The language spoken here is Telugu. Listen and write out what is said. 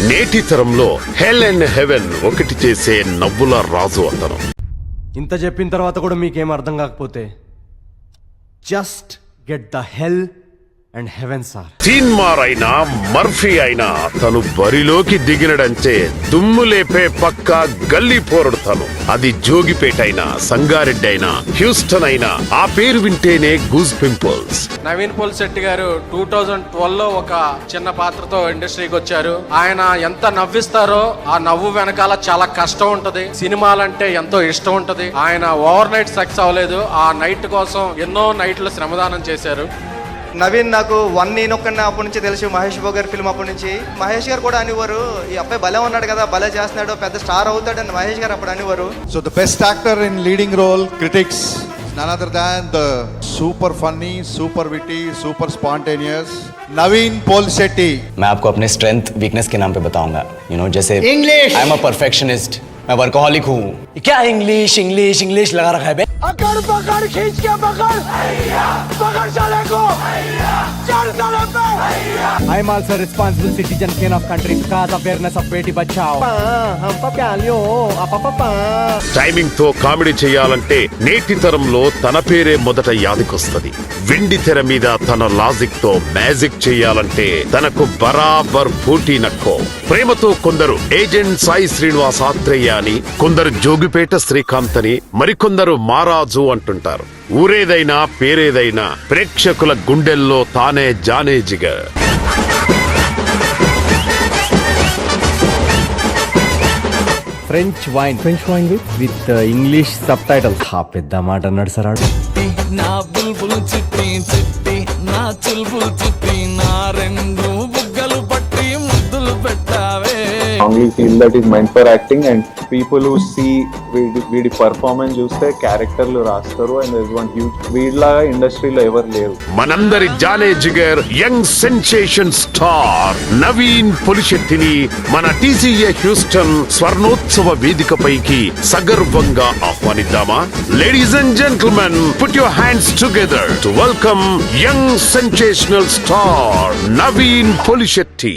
నేటి తరంలో హెల్ అండ్ హెవెన్ ఒకటి చేసే నవ్వుల రాజు అతను. ఇంత చెప్పిన తర్వాత కూడా మీకేం అర్థం కాకపోతే just get the hell and heaven sir. Teenmaar అయినా మర్ఫీ అయినా తను బరిలోకి దిగినడంటే దుమ్ము లేపే పక్క గల్లీ పోరడు తను. అది జోగిపేట అయినా, సంగారెడ్డి అయినా, హ్యూస్టన్ అయినా ఆ పేరు వింటేనే గూస్ పింపుల్స్. నవీన్ పోలిశెట్టి గారు 2012లో ఒక చిన్న పాత్రతో ఇండస్ట్రీకి వచ్చారు. ఆయన ఎంత నవ్విస్తారో ఆ నవ్వు వెనకాల చాలా కష్టం ఉంటది. సినిమాలంటే ఎంతో ఇష్టం ఉంటది. ఆయన ఓవర్ నైట్ సక్సెస్ అవ్వలేదు. ఆ నైట్ కోసం ఎన్నో నైట్లు శ్రమదానం చేశారు. నవీన్ నాకు నేనొక్కడిని అప్పటి నుంచి తెలుసు. మహేష్ బాబు గారి ఫిల్మ్ అప్పటి నుంచి మహేష్ గారు కూడా అనేవారు, ఈ అబ్బాయి భలే ఉన్నాడు కదా, భలే చేస్తున్నాడు, పెద్ద స్టార్ అవుతాడని మహేష్ గారు అప్పుడు అనేవారు. So the best actor in leading role, critics, none other than the super funny, super witty, super spontaneous Naveen Polishetty. मैं आपको अपने स्ट्रेंथ वीकनेस के नाम पे बताऊंगा. यू नो जैसे English, I am a perfectionist, मैं वर्कोहॉलिक हूँ. क्या इंग्लिश इंग्लिश इंग्लिश लगा रखा है बे? अकड़ पकड़ खींच के पकड़ पकड़ साले को चल साले पे. I am also responsible citizen king of country because awareness of beti bachao. हम प्यालियो अपपपा. టైమింగ్ తో కామెడీ చేయాలంటే నేటి తరంలో తన పేరే మొదట యాదికొస్తది. వెండి తెర మీద తన లాజిక్ తో మ్యాజిక్ చేయాలంటే తనకు బరాబర్ పోటీ నక్కో. ప్రేమతో కొందరు ఏజెంట్ సాయి శ్రీనివాస్ ఆత్రేయ అని, కొందరు జోగిపేట శ్రీకాంత్ అని, మరికొందరు మారాజు అంటుంటారు. ఊరేదైనా పేరేదైనా ప్రేక్షకుల గుండెల్లో తానే జానేజిగా. French wine with English subtitle. పెద్ద మాట అన్నాడు సార్. నా బుల్బుల్ చిట్టి చిట్టి నా చుల్బుల్ చిట్టి నా రెండు బుగ్గలు పట్టి ముద్దులు పెట్టావే. strongly feel that is meant for acting, and people who see వీడి పర్ఫార్మెన్స్ చూస్తే క్యారెక్టర్లు రాస్తారు. అండ్ there's one huge వీడిలాగా ఇండస్ట్రీలో ఎవరు లేరు. మనందరి జానే జిగర్ యంగ్ సెన్సేషన్ స్టార్ నవీన్ పొలిశెట్టిని మన టీసీఏ హ్యూస్టన్ స్వర్ణోత్సవ వేదికపైకి సగర్వంగా ఆహ్వానిద్దామా? Ladies and gentlemen, put your hands together to welcome young sensational star Naveen Polishetty.